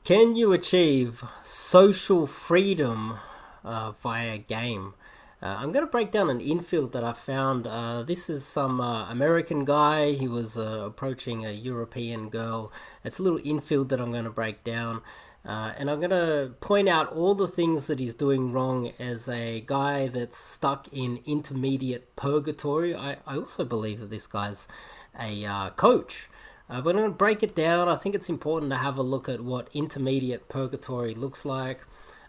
Can you achieve social freedom via game? I'm going to break down an infield that I found. This is some American guy. He was approaching a European girl. It's a little infield that I'm going to break down. And I'm going to point out all the things that he's doing wrong as a guy that's stuck in intermediate purgatory. I also believe that this guy's a coach. But I'm going to break it down. I think it's important to have a look at what intermediate purgatory looks like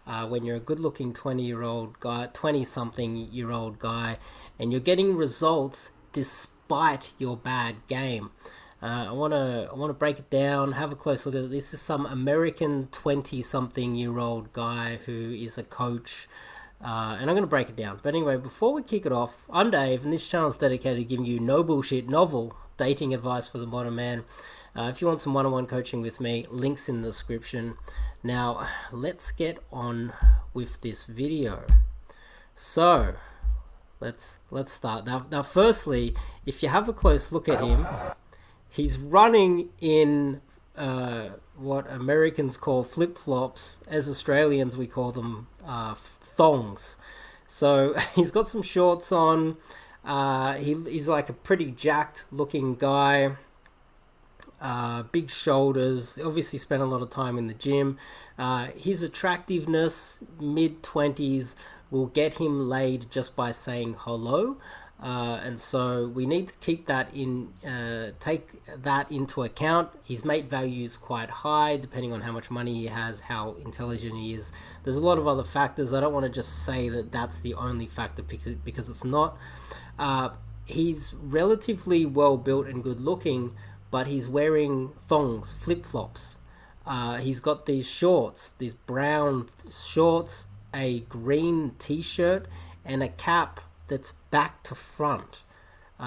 when you're a good-looking 20-year-old guy, 20-something-year-old guy, and you're getting results despite your bad game. I want to break it down, have a close look at it. This is some American 20-something-year-old guy who is a coach, and I'm going to break it down. But anyway, before we kick it off, I'm Dave, and this channel is dedicated to giving you no bullshit, novel dating advice for the modern man. If you want some one-on-one coaching with me, links in the description. Now, let's get on with this video. So, let's start. Now, firstly, if you have a close look at him, he's running in what Americans call flip-flops. As Australians, we call them thongs. So, he's got some shorts on. He's like a pretty jacked looking guy, big shoulders, obviously spent a lot of time in the gym. His attractiveness, mid-20s, will get him laid just by saying hello, and so we need to keep that in, take that into account. His mate value is quite high depending on how much money he has, how intelligent he is. There's a lot of other factors. I don't want to just say that that's the only factor because it's not. He's relatively well built and good looking, but he's wearing thongs, flip-flops. He's got these shorts, these brown shorts, a green t-shirt, and a cap that's back to front.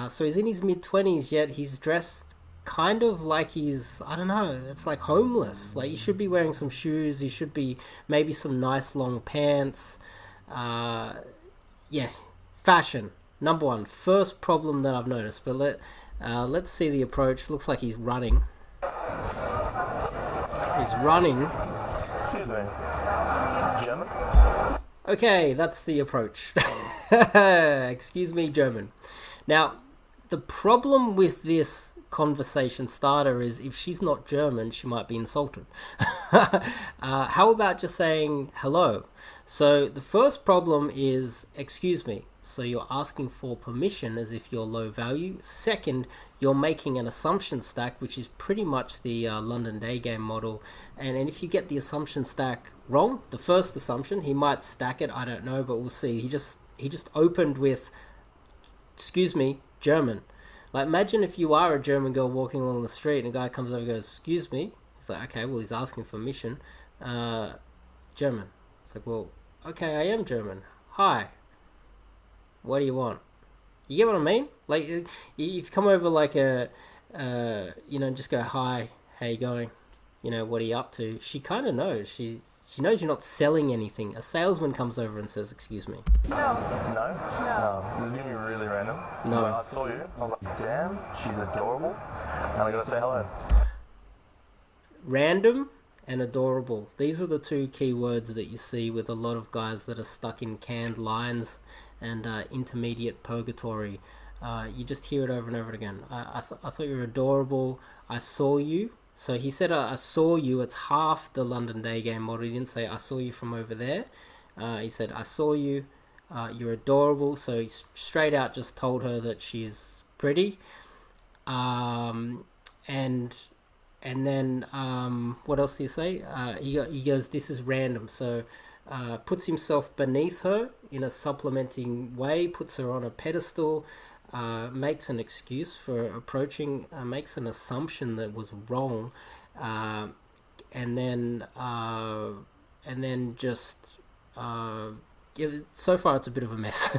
So he's in his mid-20s, yet he's dressed kind of like he's, I don't know, it's like homeless. Like, he should be wearing some shoes, he should be maybe some nice long pants. Yeah, fashion. Number one, first problem that I've noticed. But let's see the approach. Looks like he's running. He's running. Excuse me. German? Okay, that's the approach. Excuse me, German. Now, the problem with this conversation starter is if she's not German, she might be insulted. How about just saying hello? So the first problem is, excuse me. So you're asking for permission as if you're low value. Second, you're making an assumption stack, which is pretty much the London day game model. And if you get the assumption stack wrong, the first assumption, he might stack it, I don't know, but we'll see. He just opened with, excuse me, German. Like, imagine if you are a German girl walking along the street and a guy comes over and goes, excuse me. It's like, okay, well, he's asking for permission. German. It's like, well, okay, I am German. Hi. What do you want? You get what I mean? Like, if you come over like you know, just go, hi, how you going? You know, what are you up to? She kind of knows. She knows you're not selling anything. A salesman comes over and says, excuse me. No. No? No. This is going to be really random. No. When I saw you, I was like, damn, she's adorable. And I got to say hello. Random and adorable. These are the two key words that you see with a lot of guys that are stuck in canned lines and intermediate purgatory. You just hear it over and over again. I thought you were adorable. I saw you. So he said, I saw you. It's half the London day game model. He didn't say, I saw you from over there. He said, I saw you. You're adorable. So he straight out just told her that she's pretty. And then what else did he say? He goes, this is random. So puts himself beneath her in a supplementing way, puts her on a pedestal, makes an excuse for approaching, makes an assumption that was wrong, and then just so far it's a bit of a mess.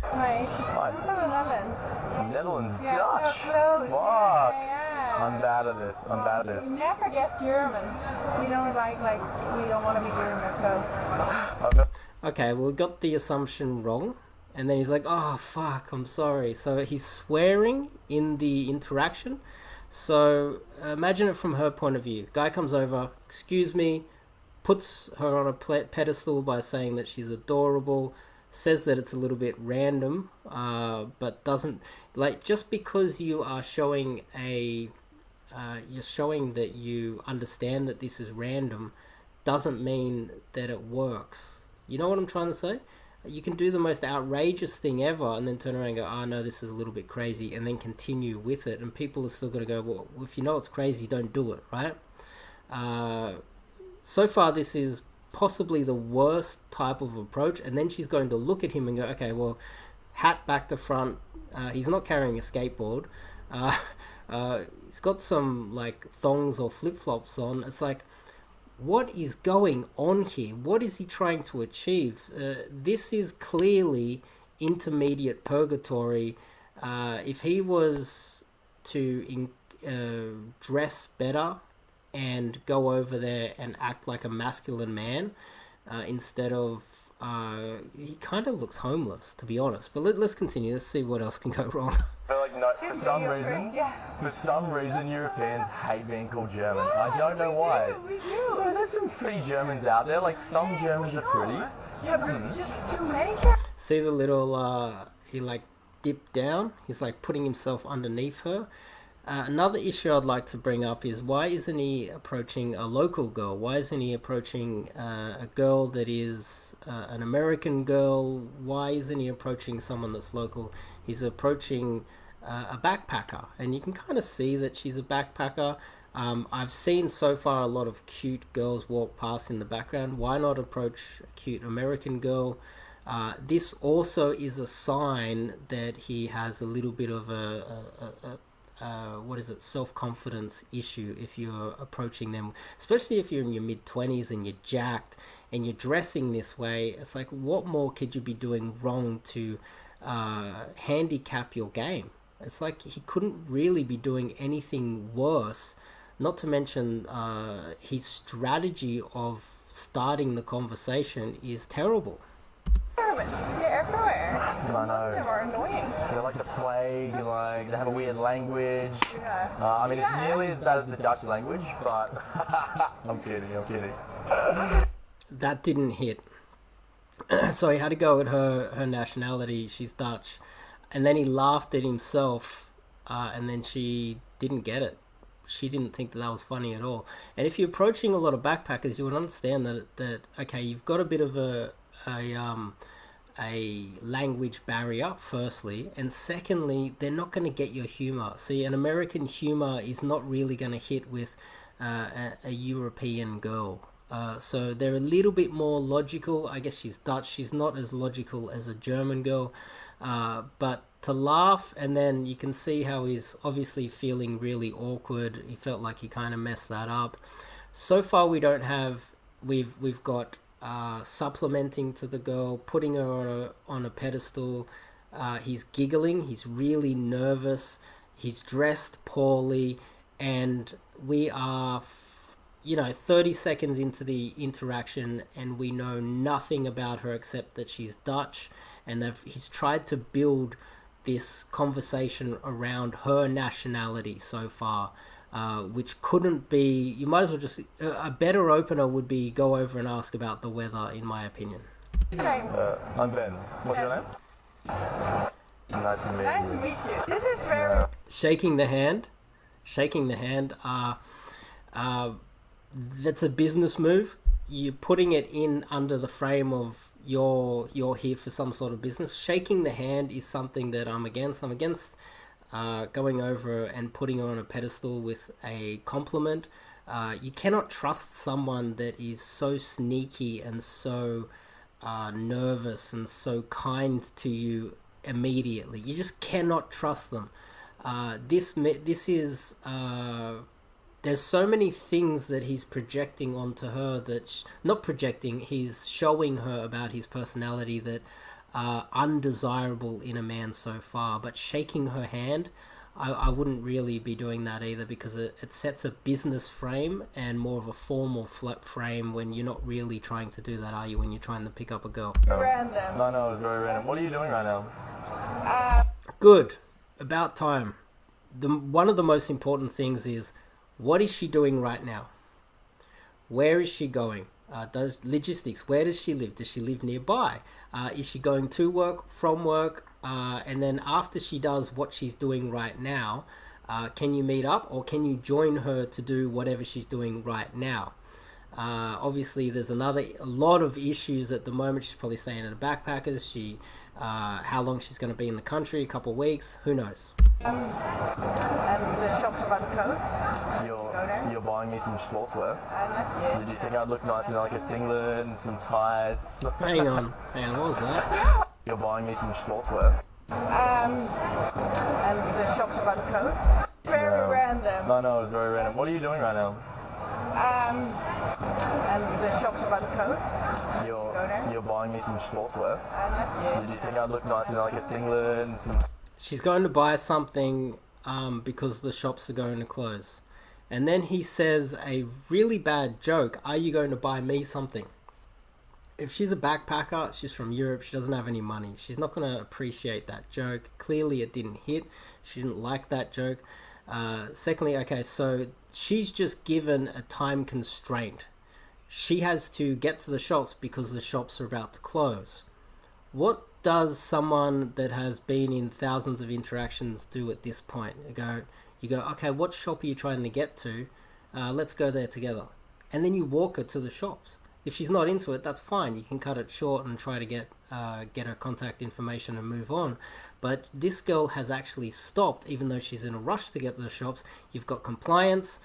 Hi. Hi. I'm from the Netherlands. Netherlands, Yeah, Dutch. so close. Fuck. Yeah. I'm bad at this. I'm bad at We this. never guess German. We don't like we don't want to be German, so. Okay, well, we got the assumption wrong. And then he's like, oh, fuck, I'm sorry. So he's swearing in the interaction. So imagine it from her point of view. Guy comes over, excuse me, puts her on a pedestal by saying that she's adorable, says that it's a little bit random, but doesn't, like, just because you are showing you're showing that you understand that this is random doesn't mean that it works. You know what I'm trying to say? You can do the most outrageous thing ever and then turn around and go, oh no, this is a little bit crazy, and then continue with it, and people are still going to go, well, if you know it's crazy, don't do it, right? So far this is possibly the worst type of approach. And then she's going to look at him and go, okay, well, hat back to front, he's not carrying a skateboard, he's got some like thongs or flip-flops on. It's like, what is going on here? What is he trying to achieve? This is clearly intermediate purgatory. If he was to dress better and go over there and act like a masculine man, instead of he kind of looks homeless, to be honest. But let's continue. Let's see what else can go wrong. But like, no, for some reason, Europeans hate being called German. I don't know why. We do. Well, there's some pretty Germans out there. Like, some Germans are pretty. Yeah, but just too many. See the little he like dipped down. He's like putting himself underneath her. Another issue I'd like to bring up is, why isn't he approaching a local girl? Why isn't he approaching a girl that is an American girl? Why isn't he approaching someone that's local? He's approaching a backpacker, and you can kind of see that she's a backpacker. I've seen so far a lot of cute girls walk past in the background. Why not approach a cute American girl? This also is a sign that he has a little bit of a self-confidence issue if you're approaching them, especially if you're in your mid-20s and you're jacked and you're dressing this way. It's like, what more could you be doing wrong to handicap your game? It's like he couldn't really be doing anything worse, not to mention his strategy of starting the conversation is terrible. They're everywhere. I know. They are annoying. They're like the plague, like, they have a weird language. Yeah. I mean, it's nearly as bad as the Dutch language, but I'm kidding. That didn't hit. So he had to go with her nationality. She's Dutch. And then he laughed at himself, and then she didn't get it. She didn't think that was funny at all. And if you're approaching a lot of backpackers, you would understand that okay, you've got a bit of a language barrier, firstly, and secondly, they're not going to get your humor. See, an American humor is not really going to hit with a European girl. So they're a little bit more logical. I guess she's Dutch. She's not as logical as a German girl. But to laugh, and then you can see how he's obviously feeling really awkward. He felt like he kind of messed that up. So far, we've got supplementing to the girl, putting her on a pedestal. He's giggling. He's really nervous. He's dressed poorly, and we are 30 seconds into the interaction, and we know nothing about her except that she's Dutch, and he's tried to build this conversation around her nationality so far, which couldn't be. You might as well just, a better opener would be go over and ask about the weather, in my opinion. I'm Ben. What's your name? Nice to meet you. Nice to meet you. This is very... Shaking the hand, that's a business move. You're putting it in under the frame of you're here for some sort of business. Shaking the hand is something that I'm against. I'm against going over and putting her on a pedestal with a compliment. You cannot trust someone that is so sneaky and so nervous and so kind to you immediately. You just cannot trust them. This is... There's so many things that he's projecting onto her that... not projecting, he's showing her about his personality that are undesirable in a man so far. But shaking her hand, I wouldn't really be doing that either, because it sets a business frame and more of a formal frame when you're not really trying to do that, are you, when you're trying to pick up a girl? Random. No, it's very random. What are you doing right now? Good. About time. one of the most important things is, what is she doing right now? Where is she going? Does logistics? Where does she live? Does she live nearby? Is she going to work, from work? And then after she does what she's doing right now, can you meet up, or can you join her to do whatever she's doing right now? Obviously, there's a lot of issues at the moment. She's probably staying in a backpackers. How long she's going to be in the country? A couple of weeks? Who knows? And the shop's about to close. You're buying me some sportswear. Yeah. Did you think I'd look nice in like a singlet and some tights? Hang on, what was that? You're buying me some sportswear. And the shop's about to close. Very random. No, it's very random. What are you doing right now? And the shop's about to close. You're buying me some sportswear. Yeah. Did you think I'd look nice in like a singlet and some... She's going to buy something because the shops are going to close. And then he says a really bad joke. Are you going to buy me something? If she's a backpacker, she's from Europe, she doesn't have any money. She's not going to appreciate that joke. Clearly it didn't hit. She didn't like that joke. Secondly, okay, so she's just given a time constraint. She has to get to the shops because the shops are about to close. What does someone that has been in thousands of interactions do at this point? You go, okay, what shop are you trying to get to? Let's go there together. And then you walk her to the shops. If she's not into it, that's fine. You can cut it short and try to get her contact information and move on. But this girl has actually stopped, even though she's in a rush to get to the shops. You've got compliance.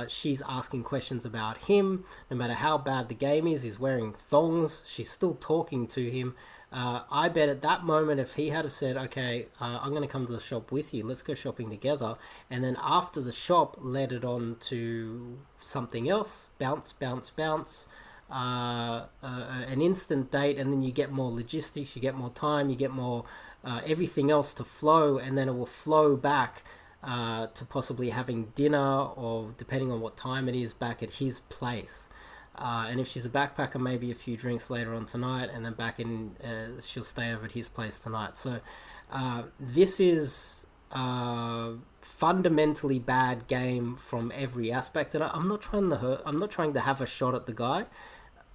She's asking questions about him. No matter how bad the game is, he's wearing thongs. She's still talking to him. I bet at that moment, if he had have said, okay, I'm going to come to the shop with you, let's go shopping together, and then after the shop led it on to something else, bounce, an instant date, and then you get more logistics, you get more time, you get more everything else to flow, and then it will flow back to possibly having dinner, or depending on what time it is, back at his place. And if she's a backpacker, maybe a few drinks later on tonight, and then back in, she'll stay over at his place tonight. So this is fundamentally bad game from every aspect. And I'm not trying to have a shot at the guy.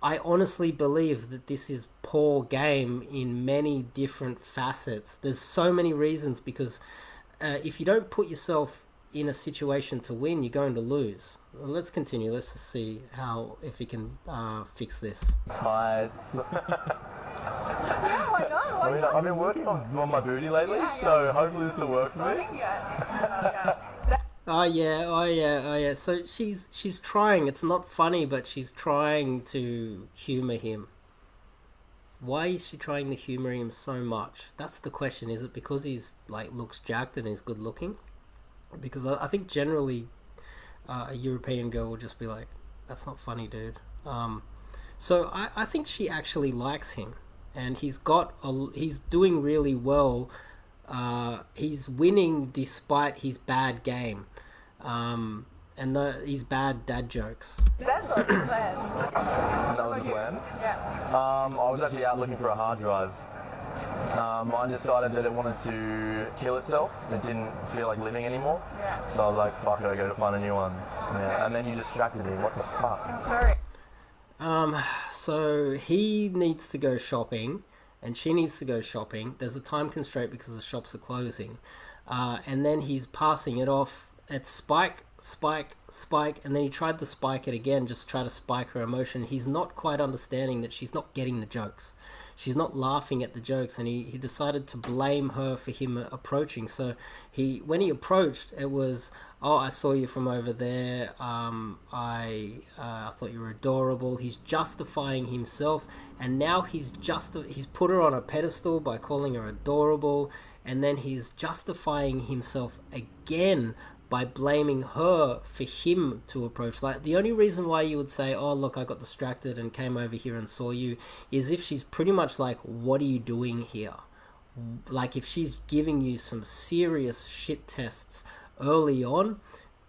I honestly believe that this is poor game in many different facets. There's so many reasons, because if you don't put yourself in a situation to win, you're going to lose. Let's continue. Let's just see if we can fix this. Tights. Oh my God, I've been working on my booty lately, so hopefully this will work for me. Oh yeah. So she's trying. It's not funny, but she's trying to humor him. Why is she trying to humor him so much? That's the question. Is it because he's looks jacked and he's good looking? Because I think generally a European girl will just be like, that's not funny, dude. So I think she actually likes him, and he's doing really well. He's winning despite his bad game, and his bad dad jokes. That was the plan. That was the plan? Yeah. I was actually out looking for a hard drive. Mine decided that it wanted to kill itself. It didn't feel like living anymore. Yeah. So I was like, fuck it, I gotta find a new one. Yeah. And then you distracted me. What the fuck? I'm sorry. So he needs to go shopping, and she needs to go shopping. There's a time constraint because the shops are closing. And then he's passing it off at spike, and then he tried to spike it again, just try to spike her emotion. He's not quite understanding that she's not getting the jokes. She's not laughing at the jokes, and he decided to blame her for him approaching. So when he approached, it was, oh, I saw you from over there. I thought you were adorable. He's justifying himself, and now he's put her on a pedestal by calling her adorable, and then he's justifying himself again by blaming her for him to approach. Like, the only reason why you would say, oh, look, I got distracted and came over here and saw you, is if she's pretty much like, what are you doing here? Like, if she's giving you some serious shit tests early on,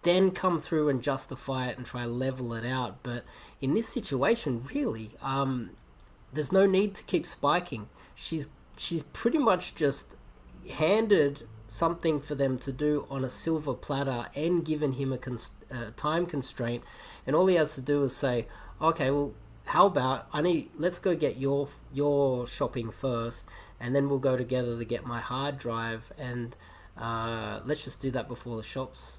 then come through and justify it and try to level it out. But in this situation, really, there's no need to keep spiking. She's pretty much just handed something for them to do on a silver platter and given him a time constraint, and all he has to do is say, okay, well, how about let's go get your shopping first, and then we'll go together to get my hard drive, and let's just do that before the shops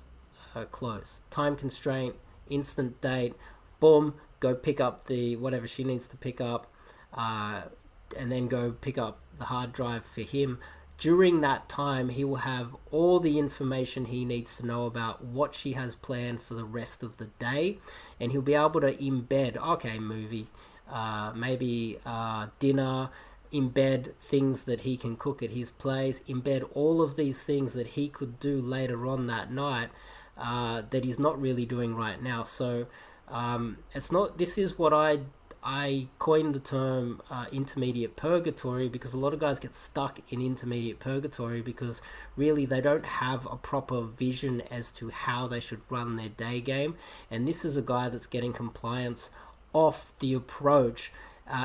close. Time constraint, instant date, boom, go pick up the whatever she needs to pick up, and then go pick up the hard drive for him. During that time, he will have all the information he needs to know about what she has planned for the rest of the day, and he'll be able to embed, okay, movie, maybe dinner, embed things that he can cook at his place, embed all of these things that he could do later on that night that he's not really doing right now. So this is what I coined the term intermediate purgatory, because a lot of guys get stuck in intermediate purgatory because really they don't have a proper vision as to how they should run their day game. And this is a guy that's getting compliance off the approach,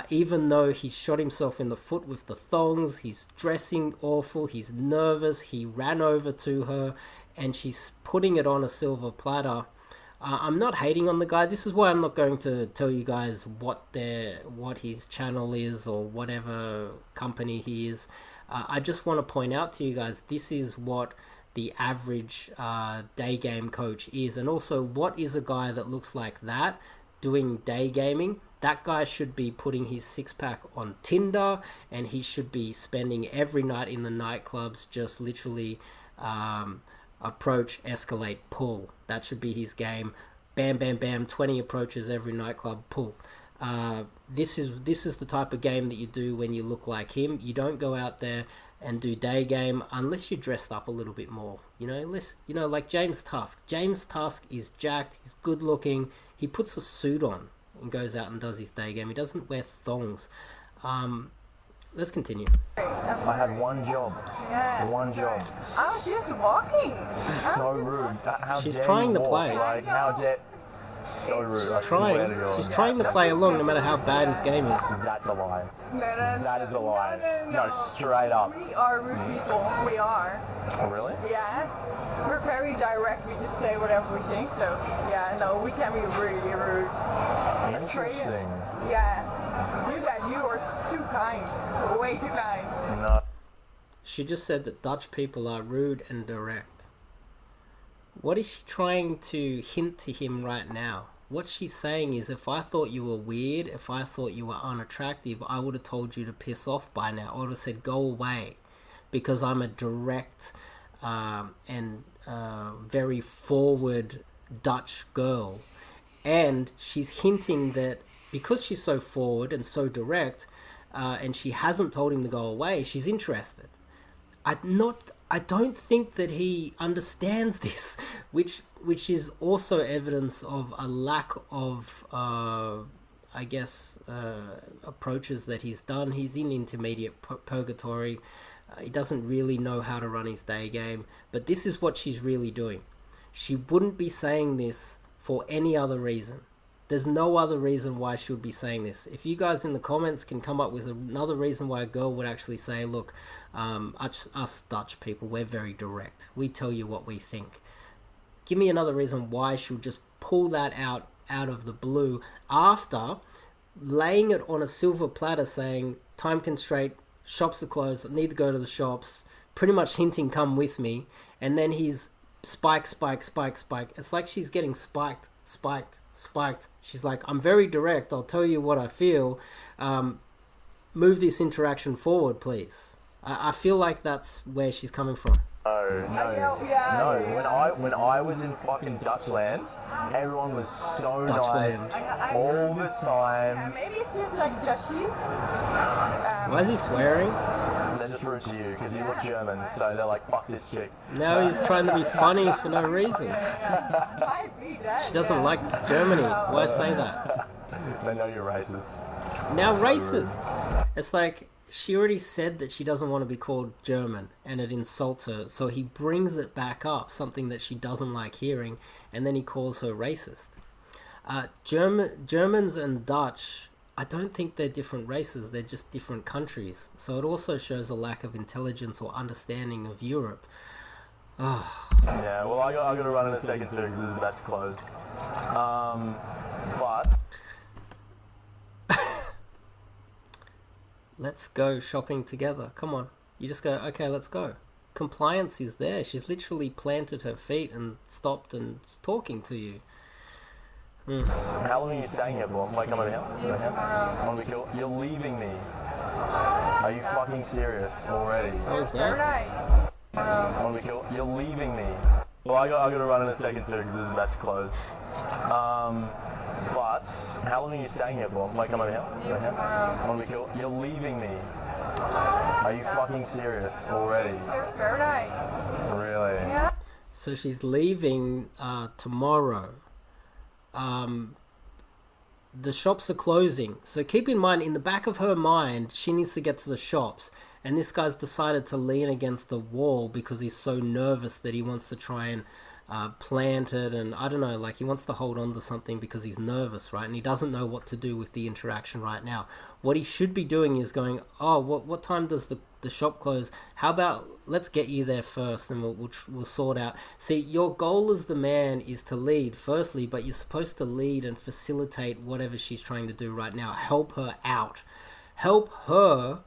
even though he's shot himself in the foot with the thongs, he's dressing awful, he's nervous, he ran over to her and she's putting it on a silver platter. I'm not hating on the guy. This is why I'm not going to tell you guys what his channel is or whatever company he is. I just want to point out to you guys, this is what the average day game coach is. And also, what is a guy that looks like that doing day gaming? That guy should be putting his six-pack on Tinder, and he should be spending every night in the nightclubs just literally approach, escalate, pull. That should be his game. Bam, bam, bam, 20 approaches every nightclub, pull. This is the type of game that you do when you look like him. You don't go out there and do day game unless you're dressed up a little bit more. Like James Tusk. James Tusk is jacked, he's good looking, he puts a suit on and goes out and does his day game. He doesn't wear thongs. Let's continue. I had one job. Yeah. One job. I was just walking. So rude. She's trying to play. Like, so rude. She's trying to play along no matter how bad his game is. That's a lie. That is a lie. No, straight up. We are rude people. We are. Oh, really? Yeah. We're very direct. We just say whatever we think. So, yeah, no, we can be really rude. Interesting. Yeah. You are too kind. Way too kind. No. She just said that Dutch people are rude and direct. What is she trying to hint to him right now? What she's saying is, if I thought you were weird, if I thought you were unattractive, I would have told you to piss off by now. I would have said, go away. Because I'm a direct and very forward Dutch girl. And she's hinting that because she's so forward and so direct, and she hasn't told him to go away, she's interested. I don't think that he understands this, which is also evidence of a lack of, approaches that he's done. He's in intermediate purgatory. He doesn't really know how to run his day game. But this is what she's really doing. She wouldn't be saying this for any other reason. There's no other reason why she would be saying this. If you guys in the comments can come up with another reason why a girl would actually say, look, us Dutch people, we're very direct. We tell you what we think. Give me another reason why she would just pull that out of the blue after laying it on a silver platter saying, time constraint, shops are closed, I need to go to the shops, pretty much hinting, come with me. And then he's spike. It's like she's getting spiked. She's like, I'm very direct, I'll tell you what I feel, move this interaction forward, please. I feel like that's where she's coming from. No. When I was in fucking Dutchland, everyone was so nice all the time. Maybe it's just like Dutchies. Why is he swearing? They're just rude to you because you look German, so they're like, fuck this chick. Now he's trying to be funny for no reason. She doesn't like Germany. Why say that? They know you're racist. Now racist. It's like, she already said that she doesn't want to be called German, and it insults her, so he brings it back up, something that she doesn't like hearing, and then he calls her racist. Germans and Dutch, I don't think they're different races, they're just different countries. So it also shows a lack of intelligence or understanding of Europe. Yeah, well, I got to run in a second too because this is about to close. But Let's go shopping together. Come on. You just go, okay, let's go. Compliance is there. She's literally planted her feet and stopped and talking to you. how long are you staying here for? Like, coming out? When we kill, you're leaving me. Are you fucking serious already? What was that? When we kill, you're leaving me. Well, I got to run in a second too because this is about to close. But how long are you staying here for? Like, coming out? When we kill, you're leaving me. Are you fucking serious already? Really? Yeah. So she's leaving tomorrow. The shops are closing. So keep in mind, in the back of her mind, she needs to get to the shops. And this guy's decided to lean against the wall because he's so nervous that he wants to try and plant it. And I don't know, like he wants to hold on to something because he's nervous, right? And he doesn't know what to do with the interaction right now. What he should be doing is going, oh, what time does the shop close? How about let's get you there first and we'll sort out. See, your goal as the man is to lead firstly, but you're supposed to lead and facilitate whatever she's trying to do right now. Help her out. Help her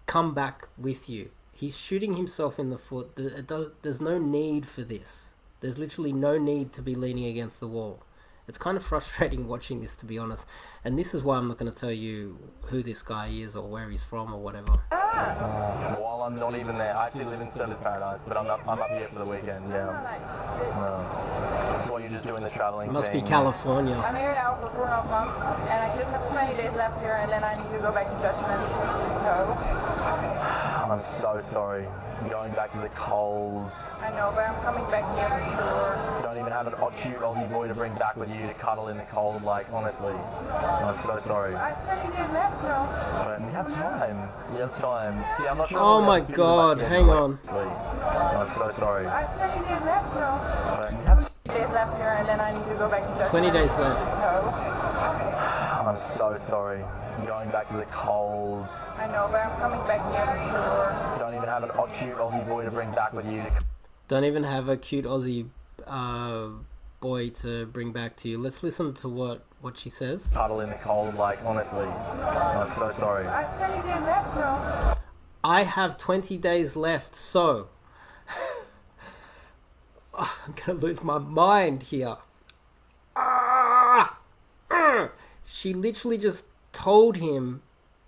come back with you. He's shooting himself in the foot. There's no need for this. There's literally no need to be leaning against the wall. It's kind of frustrating watching this, to be honest. And this is why I'm not going to tell you who this guy is or where he's from or whatever. While I'm not even there, I actually live in Surfers Paradise, but I'm up here for the weekend. Yeah. So you're just doing the traveling Must thing. be California. I'm here now for 4.5 months, and I just have 20 days left here, and then I need to go back to Dutchland. So I'm so sorry. Going back to the cold. I know, but I'm coming back here for sure. Don't even have an cute Aussie boy to bring back with you to cuddle in the cold. Like, honestly, I'm so sorry. I have 20 days left, so. But we have time. We have time. See, I'm not sure. Oh my god, hang on. I'm so sorry. I have 20 days left, so. But we have 20 days left here, and then I need to go back to Dutchland. 20 days left. So I'm so sorry. Going back to the cold. I know, but I'm coming back here for sure. Don't even have an cute Aussie boy to bring back with you. Don't even have a cute Aussie boy to bring back to you. Let's listen to what she says. Cuddle in the cold, like, honestly. I'm so sorry. I have 20 days left, so. I have 20 days left, so I'm gonna lose my mind here. She literally just told him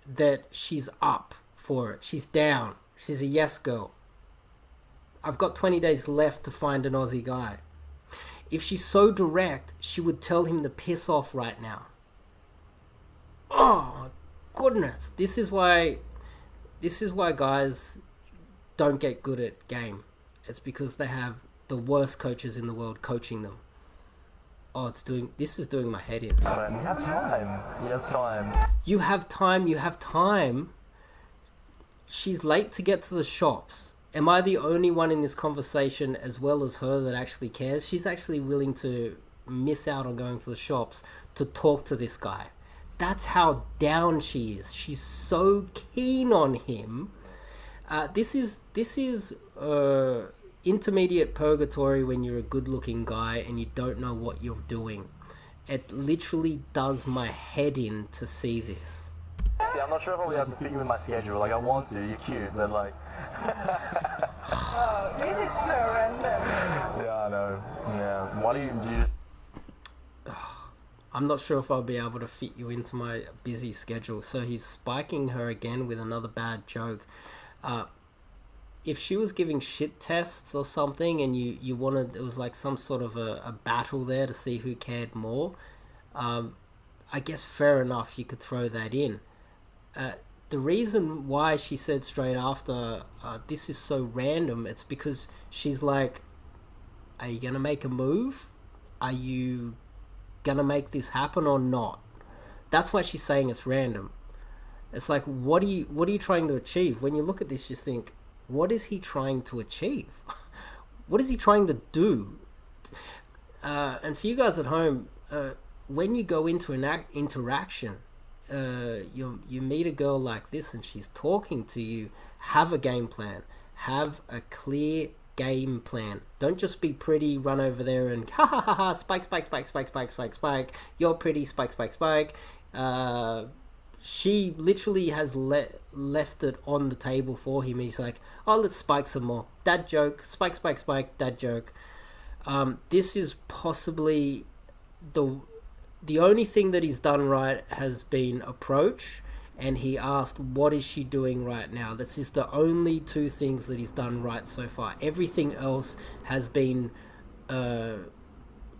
that she's up for it. She's down. She's a yes girl. I've got 20 days left to find an Aussie guy. If she's so direct, she would tell him to piss off right now. Oh my goodness. This is why guys don't get good at game. It's because they have the worst coaches in the world coaching them. Oh, this is doing my head in. But we have time. You have time. You have time. She's late to get to the shops. Am I the only one in this conversation, as well as her, that actually cares? She's actually willing to miss out on going to the shops to talk to this guy. That's how down she is. She's so keen on him. This is intermediate purgatory when you're a good-looking guy and you don't know what you're doing. It literally does my head in to see this. See, I'm not sure if I'll be able to fit you in my schedule. Like, I want to. You're cute, but like. Oh, this is so random. Yeah, I know. Yeah. Why do you? I'm not sure if I'll be able to fit you into my busy schedule. So he's spiking her again with another bad joke. If she was giving shit tests or something and you wanted, it was like some sort of a battle there to see who cared more, I guess fair enough, you could throw that in. The reason why she said straight after, this is so random, it's because she's like, are you gonna make a move? Are you gonna make this happen or not? That's why she's saying it's random. It's like, what are you trying to achieve? When you look at this, you think, what is he trying to achieve? What is he trying to do? And for you guys at home, when you go into an interaction, you meet a girl like this and she's talking to you, have a game plan. Have a clear game plan. Don't just be pretty, run over there and ha ha ha ha, spike, spike, spike, spike, spike, spike, spike. You're pretty, spike, spike, spike. She literally has left it on the table for him. He's like, oh, let's spike some more. Dad joke, spike, spike, spike, dad joke. This is possibly the only thing that he's done right has been approach, and he asked, what is she doing right now? This is the only two things that he's done right so far. Everything else has been,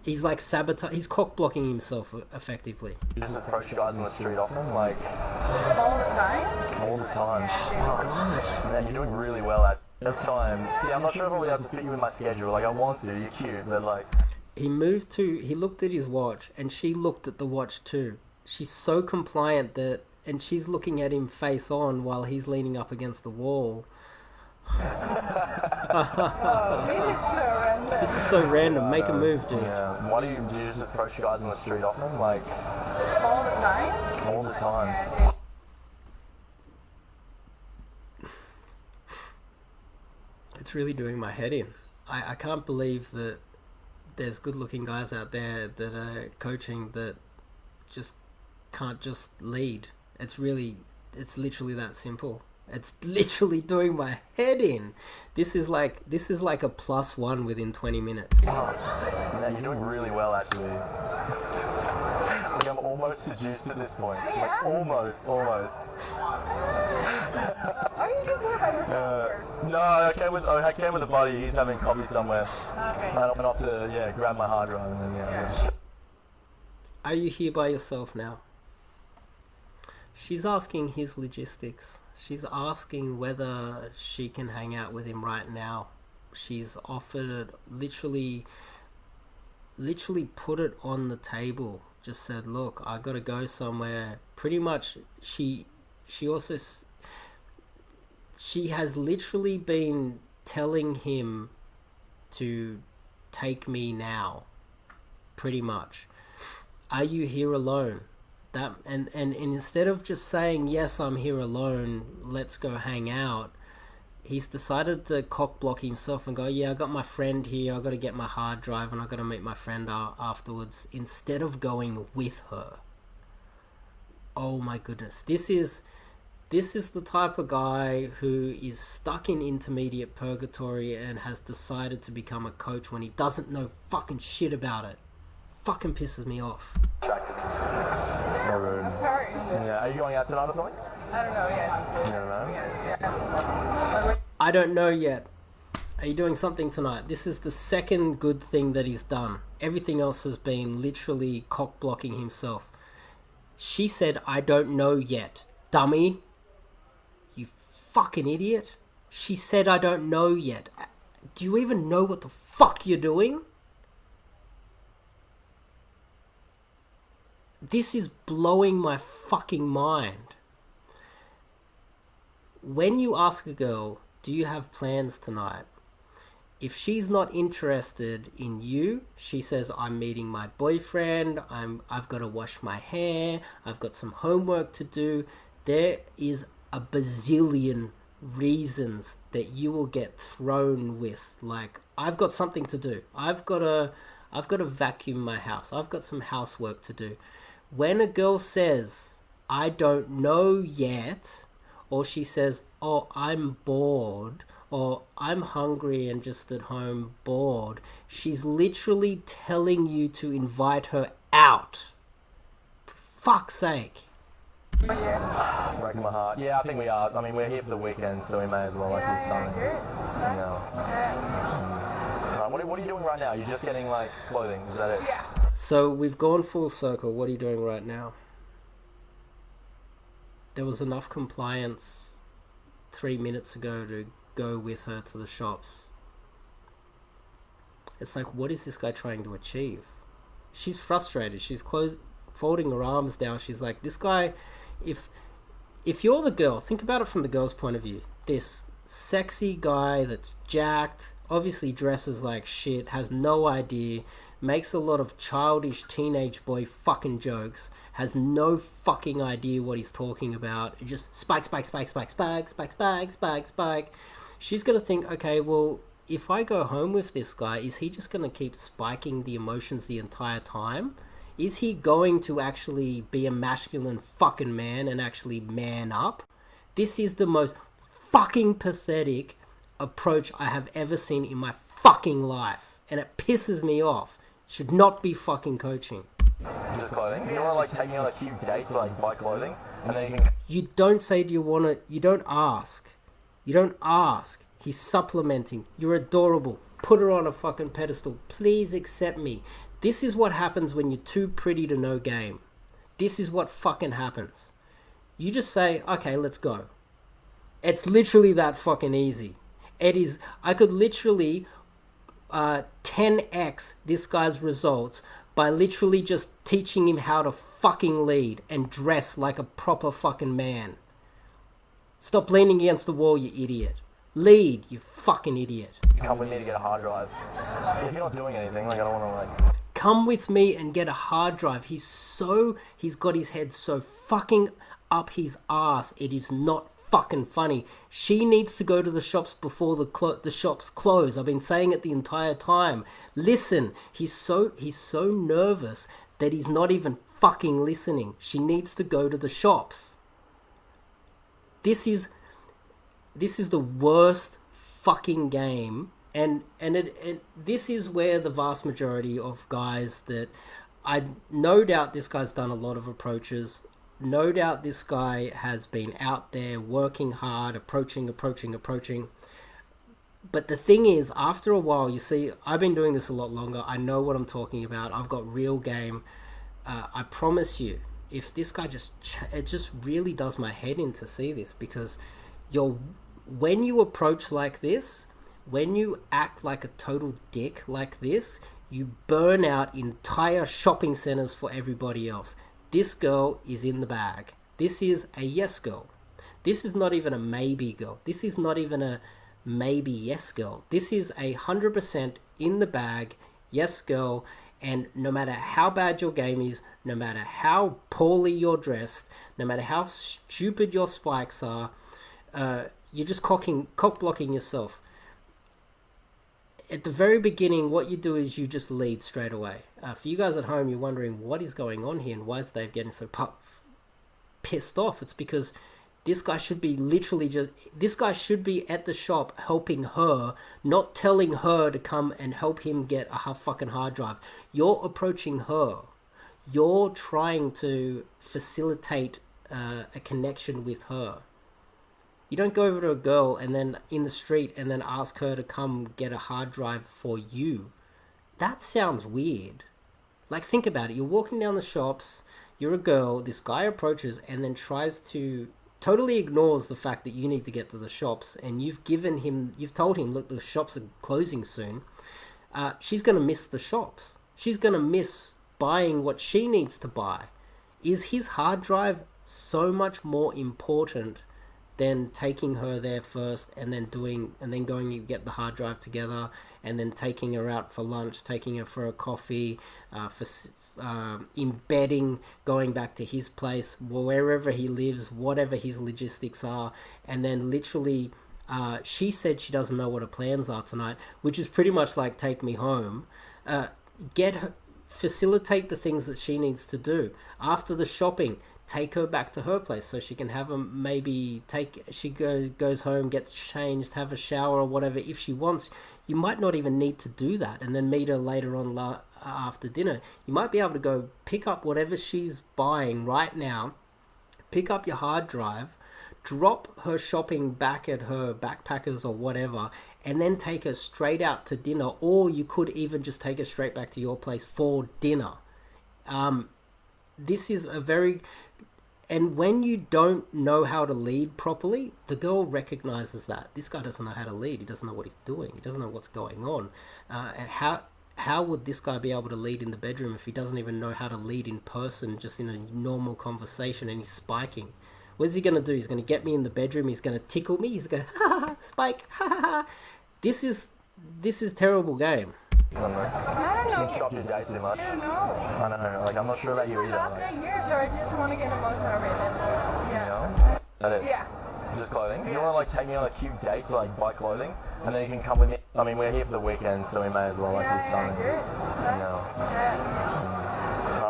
he's like sabotage. He's cock blocking himself effectively. You just approach guys on the street often, like All the time? all the time. Oh gosh. Man, you're doing really well at the time. See, I'm not sure if I'll be able to fit you in my schedule. Like, I want to. You're cute, but like. He looked at his watch, and she looked at the watch too. She's so compliant and she's looking at him face on while he's leaning up against the wall. Oh, it is so random. This is so random. Make a move, dude. Yeah. Why do you just approach guys on the street often? Like All the time? all the time. Yeah, It's really doing my head in. I can't believe that there's good-looking guys out there that are coaching that just can't just lead. It's literally that simple. It's literally doing my head in. This is like a +1 within 20 minutes. Man, you're doing really well, actually. Like, I'm almost seduced at this point. Like, almost. Are you just here by yourself? No, I came with a buddy. He's having coffee somewhere. Okay. And I went off to grab my hard drive and then Yeah. Are you here by yourself now? She's asking his logistics. She's asking whether she can hang out with him right now. She's offered it, literally put it on the table. Just said, look, I gotta go somewhere. Pretty much, she has literally been telling him to take me now. Pretty much. Are you here alone? And instead of just saying, yes, I'm here alone, let's go hang out, he's decided to cock block himself and go, yeah, I got my friend here, I got to get my hard drive and I got to meet my friend afterwards, instead of going with her. Oh my goodness. This is the type of guy who is stuck in intermediate purgatory and has decided to become a coach when he doesn't know fucking shit about it. Fucking pisses me off. So rude. I'm sorry. Yeah, are you going out tonight or something? I don't know yet. You don't know? Yeah. I don't know yet. Are you doing something tonight? This is the second good thing that he's done. Everything else has been literally cock blocking himself. She said, I don't know yet. Dummy. You fucking idiot. She said, I don't know yet. Do you even know what the fuck you're doing? This is blowing my fucking mind. When you ask a girl, do you have plans tonight? If she's not interested in you, she says, I'm meeting my boyfriend, I've got to wash my hair, I've got some homework to do. There is a bazillion reasons that you will get thrown with. Like, I've got something to do. I've got to vacuum my house. I've got some housework to do. When a girl says, I don't know yet, or she says, oh, I'm bored, or I'm hungry and just at home bored, she's literally telling you to invite her out. For fuck's sake. Breaking my heart. Yeah, I think we are. I mean, we're here for the weekend, so we may as well do something. What are you doing right now? You're just getting, like, clothing, is that it? Yeah. So we've gone full circle. What are you doing right now? There was enough compliance 3 minutes ago to go with her to the shops. It's like, what is this guy trying to achieve? She's frustrated. She's folding her arms down. She's like, this guy, if you're the girl, think about it from the girl's point of view. This sexy guy that's jacked, obviously dresses like shit, has no idea, makes a lot of childish teenage boy fucking jokes, has no fucking idea what he's talking about. It just spike, spike, spike, spike, spike, spike, spike, spike, spike. She's gonna think, okay, well, if I go home with this guy, is he just going to keep spiking the emotions the entire time? Is he going to actually be a masculine fucking man and actually man up? This is the most fucking pathetic approach I have ever seen in my fucking life. And it pisses me off. It should not be fucking coaching. Just clothing? You know, like taking on a few dates, like buy clothing, and then you can... You don't say, do you want to... You don't ask. You don't ask. He's supplementing. You're adorable. Put her on a fucking pedestal. Please accept me. This is what happens when you're too pretty to know game. This is what fucking happens. You just say, okay, let's go. It's literally that fucking easy. It is. I could literally 10x this guy's results by literally just teaching him how to fucking lead and dress like a proper fucking man. Stop leaning against the wall, you idiot. Lead, you fucking idiot. Come with me to get a hard drive. If you're not doing anything, like I don't want to like... Come with me and get a hard drive. He's got his head so fucking up his ass. It is not fucking funny. She needs to go to the shops before the shops close. I've been saying it the entire time. Listen, he's so nervous that he's not even fucking listening. She needs to go to the shops. This is the worst fucking game. And this is where the vast majority of guys that I no doubt this guy's done a lot of approaches. No doubt this guy has been out there working hard, approaching. But the thing is, after a while, you see, I've been doing this a lot longer. I know what I'm talking about. I've got real game. I promise you, if this guy it just really does my head in to see this, because when you approach like this, when you act like a total dick like this, you burn out entire shopping centers for everybody else. This girl is in the bag. This is a yes girl. This is not even a maybe girl. This is not even a maybe yes girl. This is 100% in the bag yes girl. And no matter how bad your game is, no matter how poorly you're dressed, no matter how stupid your spikes are, you're just cock blocking yourself. At the very beginning, what you do is you just lead straight away. For you guys at home, you're wondering what is going on here and why is Dave getting so pissed off. It's because this guy should be at the shop helping her, not telling her to come and help him get a fucking hard drive. You're approaching her. You're trying to facilitate a connection with her. You don't go over to a girl and then in the street and then ask her to come get a hard drive for you. That sounds weird. Like, think about it. You're walking down the shops, you're a girl, this guy approaches and then totally ignores the fact that you need to get to the shops, and you've told him, look, the shops are closing soon. She's going to miss the shops. She's going to miss buying what she needs to buy. Is his hard drive so much more important than taking her there first and then going to get the hard drive together and then taking her out for lunch, taking her for a coffee, embedding, going back to his place, wherever he lives, whatever his logistics are, and then literally she said she doesn't know what her plans are tonight, which is pretty much like take me home. Facilitate the things that she needs to do. After the shopping, take her back to her place so she can have she goes home, gets changed, have a shower or whatever if she wants. You might not even need to do that and then meet her later on after dinner. You might be able to go pick up whatever she's buying right now, pick up your hard drive, drop her shopping back at her backpackers or whatever, and then take her straight out to dinner, or you could even just take her straight back to your place for dinner. This is and when you don't know how to lead properly, the girl recognizes that. This guy doesn't know how to lead. He doesn't know what he's doing. He doesn't know what's going on. And how would this guy be able to lead in the bedroom if he doesn't even know how to lead in person, just in a normal conversation, and he's spiking? What is he going to do? He's going to get me in the bedroom. He's going to tickle me. He's going to, ha ha, spike, ha ha ha. This is terrible game. I don't know. I don't know. You can shop your day too much. I don't know. I don't know. Like, I'm not sure about you either. Last Like, 8 years, or I just want to get emotional with it. yeah. That it? Yeah. Just clothing? You want to like take me on a cute date to like buy clothing, and then you can come with me? I mean, we're here for the weekend, so we may as well like do something. You know.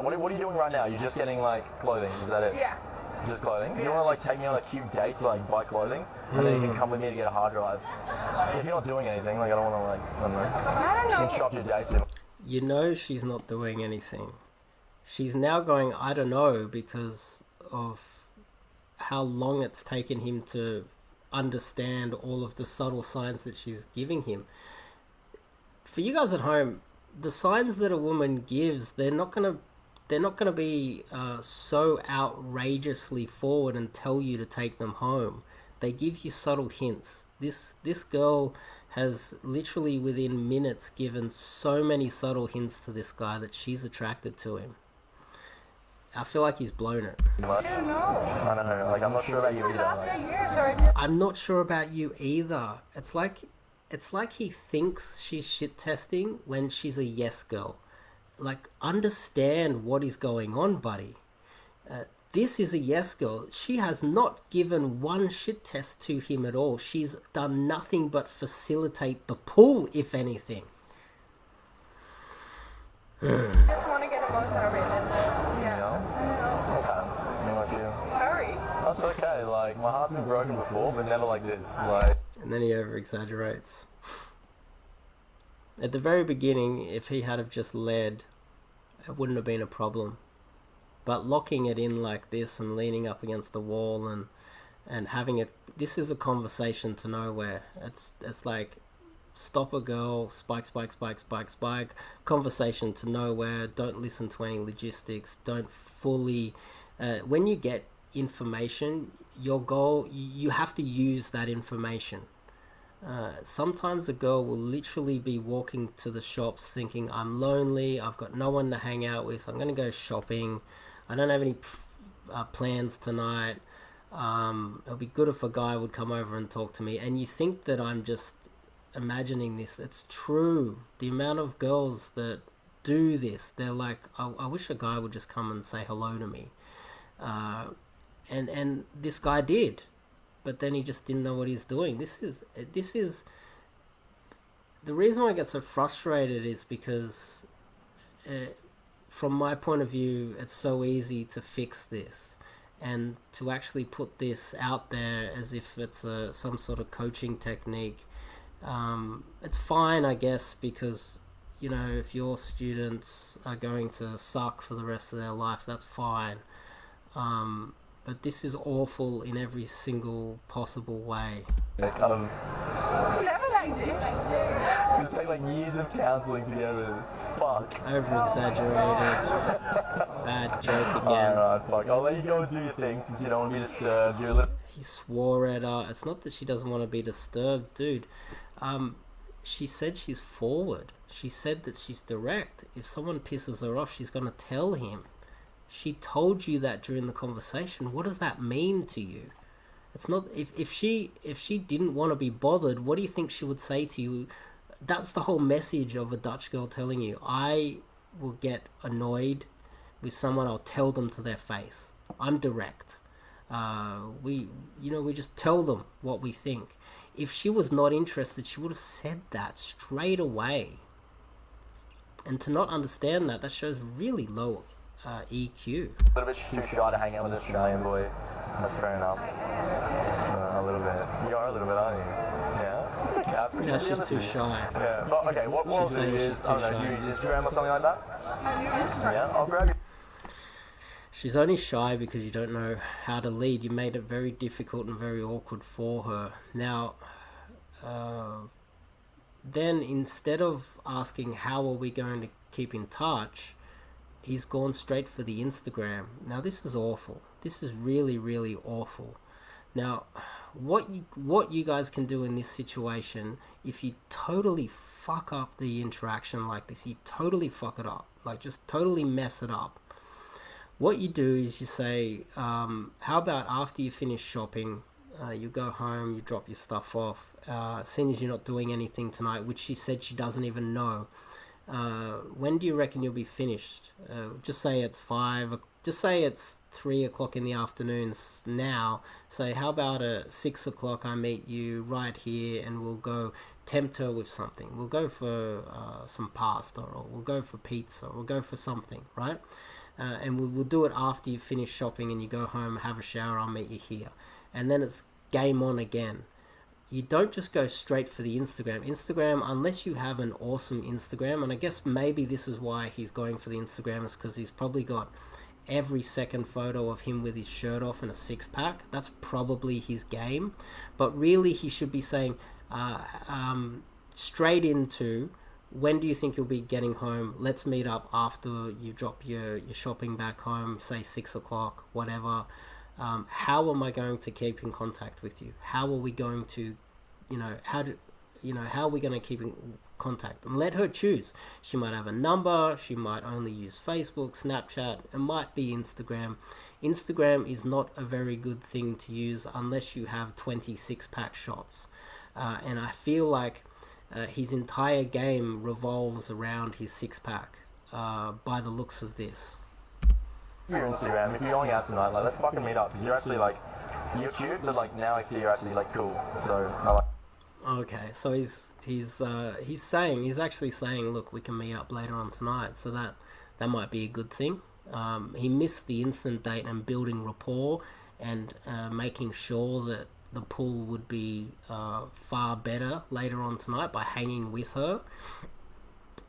What are you doing right now? You're just getting like clothing, is that it? Yeah. Just clothing? You want to like take me on a cute date to like buy clothing, and then you can come with me to get a hard drive? If you're not doing anything, like I don't want to like, I don't know. I don't know. You can shop your dates in. You know she's not doing anything. She's now going, I don't know, because of how long it's taken him to understand all of the subtle signs that she's giving him. For you guys at home, the signs that a woman gives, they're not gonna be so outrageously forward and tell you to take them home. They give you subtle hints. This girl has literally within minutes given so many subtle hints to this guy that she's attracted to him. I feel like he's blown it. I don't know. I don't know. Like I'm not sure about you either. Like. I'm not sure about you either. It's like he thinks she's shit testing when she's a yes girl. Like, understand what is going on, buddy. This is a yes girl. She has not given one shit test to him at all. She's done nothing but facilitate the pull, if anything. I just want to get emotional a bit. Yeah. No? Okay. Me like you. Sorry. That's okay. Like, my heart's been broken before, but never like this. Like. And then he over-exaggerates. At the very beginning, if he had have just led, it wouldn't have been a problem. But locking it in like this and leaning up against the wall and having this is a conversation to nowhere. It's like stop a girl, spike, conversation to nowhere, don't listen to any logistics, don't fully, when you get information, your goal, you have to use that information. Sometimes a girl will literally be walking to the shops thinking, I'm lonely, I've got no one to hang out with, I'm going to go shopping, I don't have any plans tonight, it'll be good if a guy would come over and talk to me. And you think that I'm just imagining this. It's true. The amount of girls that do this, they're like, I wish a guy would just come and say hello to me. And this guy did. But then he just didn't know what he's doing. This is the reason why I get so frustrated is because from my point of view, it's so easy to fix this and to actually put this out there as if it's some sort of coaching technique. It's fine, I guess, because, you know, if your students are going to suck for the rest of their life, that's fine. But this is awful in every single possible way. Never like this. It's gonna take like years of counselling to get over this. Fuck. Over-exaggerated. Bad joke again. Alright, fuck. I'll let you go and do your thing since you don't want to be disturbed. He swore at her. It's not that she doesn't want to be disturbed, dude. She said she's forward. She said that she's direct. If someone pisses her off, she's gonna tell him. She told you that during the conversation. What does that mean to you? It's not if she didn't want to be bothered, what do you think she would say to you? That's the whole message of a Dutch girl telling you. I will get annoyed with someone, I'll tell them to their face. I'm direct. We just tell them what we think. If she was not interested, she would have said that straight away. And to not understand that shows really low EQ. A little bit too shy to hang out with an Australian boy. That's fair enough. A little bit. You are a little bit, aren't you? Yeah? It's okay. Yeah, she's too shy. Yeah. But, okay, what we'll do is, I don't know, do you use Instagram or something like that? Yeah, I'll grab you. She's only shy because you don't know how to lead. You made it very difficult and very awkward for her. Now, then instead of asking how are we going to keep in touch, he's gone straight for the Instagram. Now this is awful. This is really, really awful. Now, what you guys can do in this situation, if you totally fuck up the interaction like this, you totally fuck it up, like just totally mess it up. What you do is you say, how about after you finish shopping, you go home, you drop your stuff off, seeing as you're not doing anything tonight, which she said she doesn't even know, When do you reckon you'll be finished? Just say it's 5. Just say it's 3 o'clock in the afternoon now. Say, how about at 6 o'clock? I meet you right here, and we'll go tempt her with something. We'll go for some pasta, or we'll go for pizza, or we'll go for something, right? And we'll do it after you finish shopping and you go home, have a shower. I'll meet you here, and then it's game on again. You don't just go straight for the Instagram unless you have an awesome Instagram. And I guess maybe this is why he's going for the Instagram, is because he's probably got every second photo of him with his shirt off and a six-pack. That's probably his game. But really, he should be saying straight into, when do you think you'll be getting home? Let's meet up after you drop your shopping back home, say 6 o'clock, whatever. How am I going to keep in contact with you? How are we going to, how are we going to keep in contact? And let her choose. She might have a number. She might only use Facebook, Snapchat. It might be Instagram. Instagram is not a very good thing to use unless you have 26-pack shots. And I feel like his entire game revolves around his six-pack by the looks of this. Your Instagram, if you're going out tonight, like, let's fucking meet up, because you're actually, like, you're cute, but, like, now I see you're actually, like, cool, so I like. Okay, so he's actually saying, look, we can meet up later on tonight, so that might be a good thing. He missed the instant date and building rapport and making sure that the pool would be far better later on tonight by hanging with her.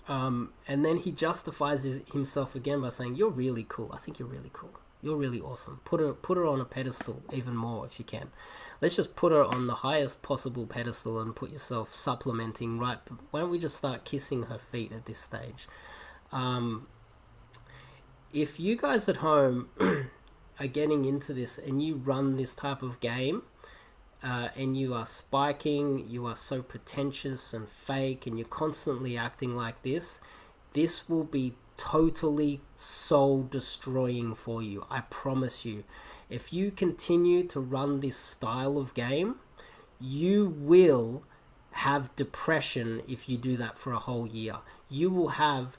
And then he justifies himself again by saying, you're really cool. I think you're really cool. You're really awesome. Put her on a pedestal even more if you can. Let's just put her on the highest possible pedestal and put yourself supplementing, right? Why don't we just start kissing her feet at this stage? If you guys at home are getting into this and you run this type of game, and you are spiking, you are so pretentious and fake, and you're constantly acting like this will be totally soul destroying for you. I promise you. If you continue to run this style of game, you will have depression if you do that for a whole year. You will have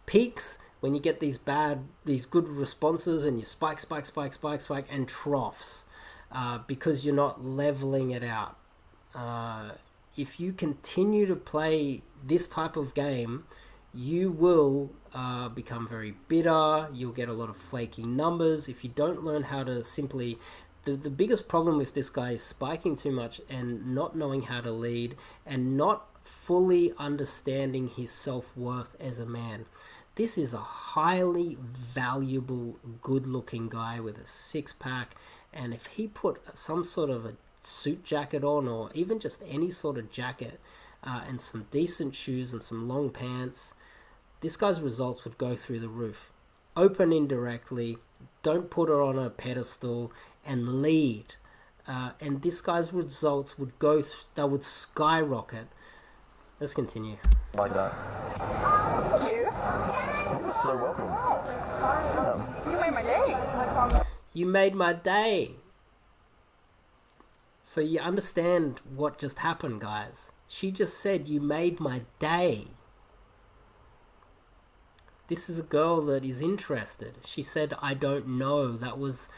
peaks when you get these good responses, and you spike, and troughs. Because you're not leveling it out. If you continue to play this type of game, you will become very bitter. You'll get a lot of flaky numbers. If you don't learn how to simply... The biggest problem with this guy is spiking too much and not knowing how to lead and not fully understanding his self-worth as a man. This is a highly valuable, good-looking guy with a six-pack. And if he put some sort of a suit jacket on, or even just any sort of jacket, and some decent shoes and some long pants, this guy's results would go through the roof. Open indirectly, don't put her on a pedestal, and lead. And this guy's results would they would skyrocket. Let's continue. Like that. Thank you. You're so welcome. You made my day. You made my day. So you understand what just happened, guys. She just said, you made my day. This is a girl that is interested. She said, I don't know. That was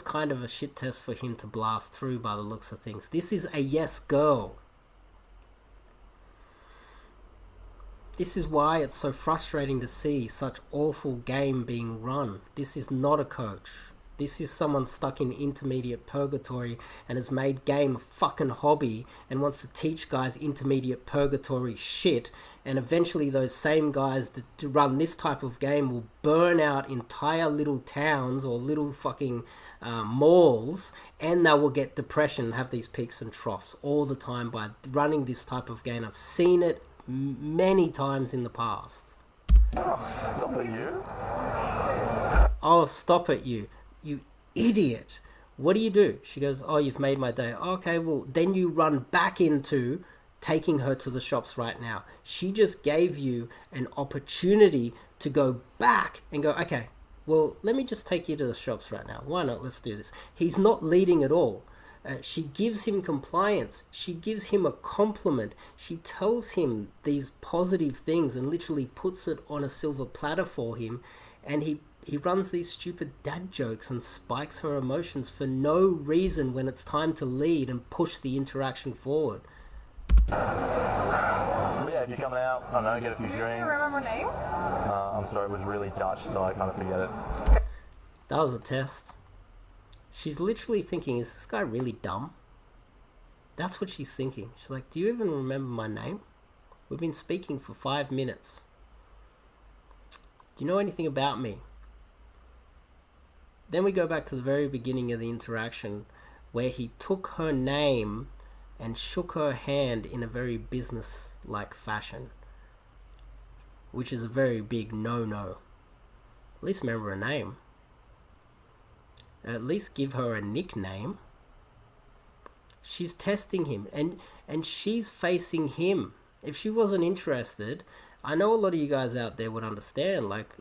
kind of a shit test for him to blast through by the looks of things. This is a yes girl. This is why it's so frustrating to see such awful game being run. This is not a coach. This is someone stuck in intermediate purgatory and has made game a fucking hobby and wants to teach guys intermediate purgatory shit. And eventually those same guys that run this type of game will burn out entire little towns or little fucking malls, and they will get depression and have these peaks and troughs all the time by running this type of game. I've seen it many times in the past. Oh, stop it, you. Oh, stop it, you. You idiot. What do? She goes, oh, you've made my day. Okay, well, then you run back into taking her to the shops right now. She just gave you an opportunity to go back and go, okay, well, let me just take you to the shops right now. Why not? Let's do this. He's not leading at all. She gives him compliance. She gives him a compliment. She tells him these positive things and literally puts it on a silver platter for him. And he runs these stupid dad jokes and spikes her emotions for no reason when it's time to lead and push the interaction forward. Yeah, if you're coming out, I don't know, get a few drinks. Do you remember her name? I'm sorry, it was really Dutch, so I kind of forget it. That was a test. She's literally thinking, is this guy really dumb? That's what she's thinking. She's like, do you even remember my name? We've been speaking for 5 minutes. Do you know anything about me? Then we go back to the very beginning of the interaction where he took her name and shook her hand in a very business-like fashion, which is a very big no-no. At least remember her name. At least give her a nickname. She's testing him, and she's facing him. If she wasn't interested, I know a lot of you guys out there would understand, like,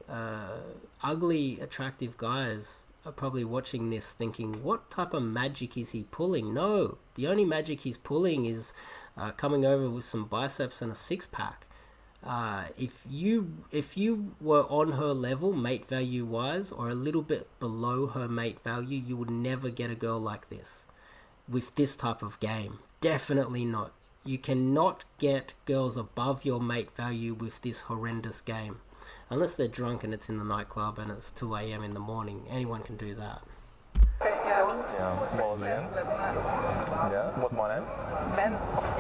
ugly, attractive guys are probably watching this thinking, what type of magic is he pulling? No, the only magic he's pulling is coming over with some biceps and a six-pack. If you were on her level, mate value wise, or a little bit below her mate value, you would never get a girl like this with this type of game. Definitely not. You cannot get girls above your mate value with this horrendous game, unless they're drunk and it's in the nightclub and it's 2 a.m. in the morning. Anyone can do that. Yeah, what was it again? Yeah, what's my name? Ben.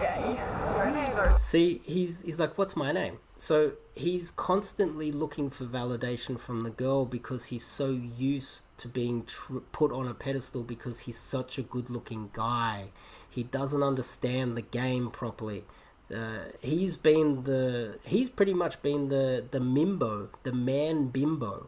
Yeah, your name or See, he's like, what's my name? So he's constantly looking for validation from the girl because he's so used to being put on a pedestal because he's such a good-looking guy. He doesn't understand the game properly. He's pretty much been the mimbo, the man bimbo,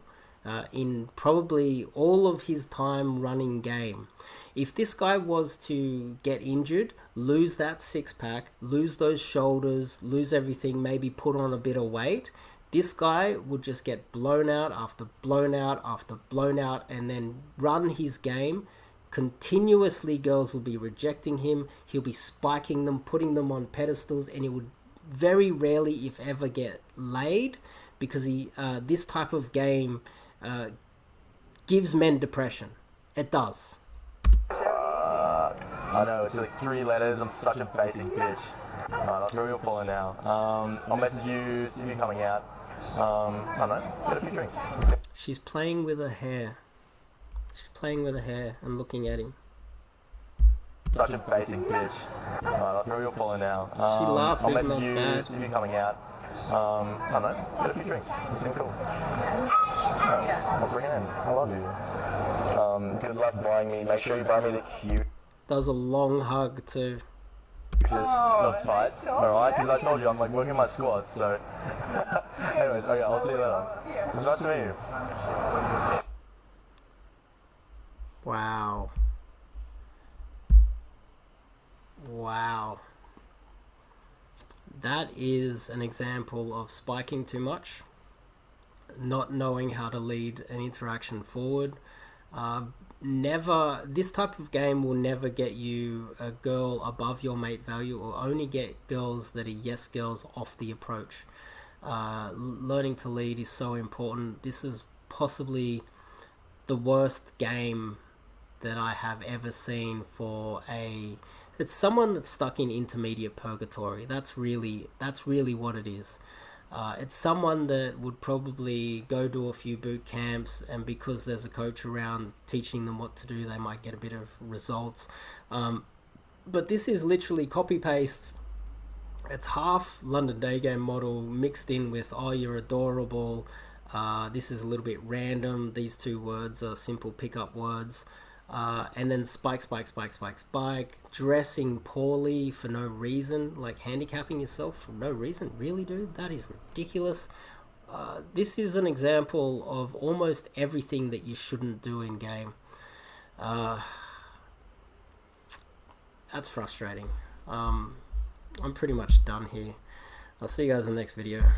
in probably all of his time running game. If this guy was to get injured, lose that six-pack, lose those shoulders, lose everything, maybe put on a bit of weight, this guy would just get blown out after blown out after blown out and then run his game. Continuously, girls will be rejecting him. He'll be spiking them, putting them on pedestals, and he would very rarely, if ever, get laid because this type of game gives men depression. It does. I know, it's like 3 letters. I'm such a basic bitch. I'll throw you a follow now. I'll message you, see if you're coming out. I don't know, get a few drinks. She's playing with her hair. She's playing with her hair and looking at him. Such a basic bitch. I'll throw you a follow now. She laughs I'll even message though you, it's bad. see if you're coming out. I don't know, get a few drinks. You seem cool. I'll bring it in. I love you. Good luck buying me. Make sure you buy me the cute. That was a long hug too. Not tights, alright? Because I told you I'm like working my squats, so. Anyways, okay, I'll see you later. It was nice to meet you. Wow. Wow. That is an example of spiking too much, not knowing how to lead an interaction forward. This type of game will never get you a girl above your mate value, or only get girls that are yes girls off the approach. Learning to lead is so important. This is possibly the worst game that I have ever seen for it's someone that's stuck in intermediate purgatory. That's really what it is. It's someone that would probably go to a few boot camps, and because there's a coach around teaching them what to do, they might get a bit of results. But this is literally copy paste. It's half London day game model mixed in with, oh, you're adorable. This is a little bit random. These 2 words are simple pickup words. And then spike, dressing poorly for no reason, like handicapping yourself for no reason. Really, dude? That is ridiculous. This is an example of almost everything that you shouldn't do in game. That's frustrating. I'm pretty much done here. I'll see you guys in the next video.